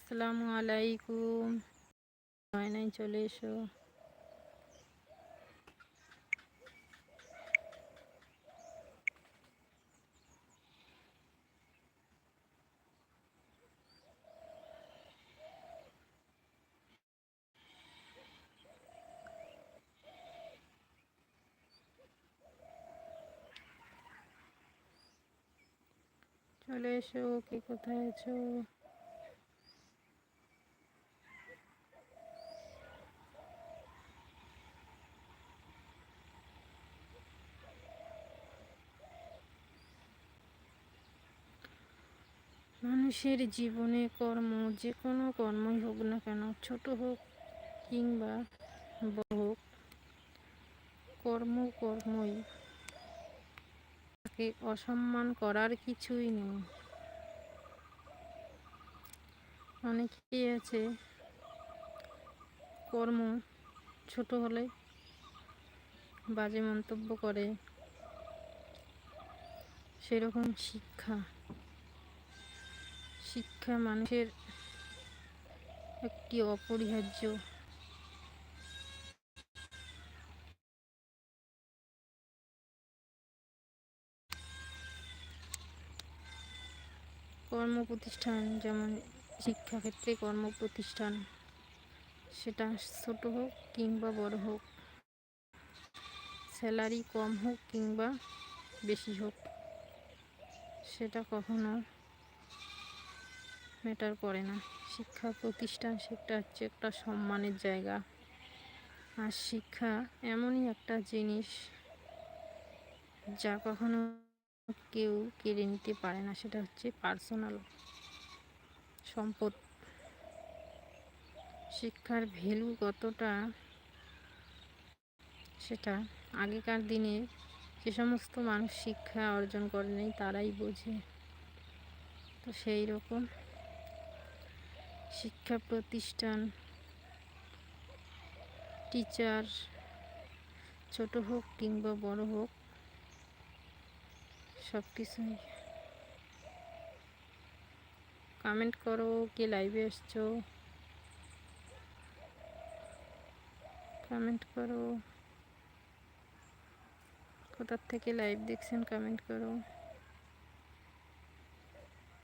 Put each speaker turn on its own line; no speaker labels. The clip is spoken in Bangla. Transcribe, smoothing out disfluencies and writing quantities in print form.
আসসালামু আলাইকুম। হয় নাই, চলে এসো। চলে এসো, কে কোথায় আছো? মানুষের জীবনে কর্ম, যে কোনো কর্মই হোক না কেন, ছোট হোক কিংবা বড় হোক, কর্মই। তাকে অসম্মান করার কিছুই নেই। অনেকেই আছে কর্ম ছোট হলে বাজে মন্তব্য করে। সেরকম শিক্ষা মানুষের একটি অপরিহার্য। কর্মপ্রতিষ্ঠান, যেমন শিক্ষাক্ষেত্রে কর্মপ্রতিষ্ঠান, সেটা ছোট হোক কিংবা বড় হোক, স্যালারি কম হোক কিংবা বেশি হোক, সেটা কখনো ম্যাটার করে না। শিক্ষা প্রতিষ্ঠান সেটা হচ্ছে একটা সম্মানের জায়গা। আর শিক্ষা এমনই একটা জিনিস যা কখনো কেউ কেড়ে নিতে পারে না। সেটা হচ্ছে পার্সোনাল সম্পদ। শিক্ষার ভ্যালু কতটা, সেটা আগেকার দিনে যে সমস্ত মানুষ শিক্ষা অর্জন করেনি তারাই বোঝে। তো সেই রকম শিক্ষা প্রতিষ্ঠান, টিচার, ছোট হোক কিংবা বড় হোক, সব কিছুই। কমেন্ট করো, কে লাইভে এসছো, কমেন্ট করো। কোথার থেকে লাইভ দেখছেন কমেন্ট করো।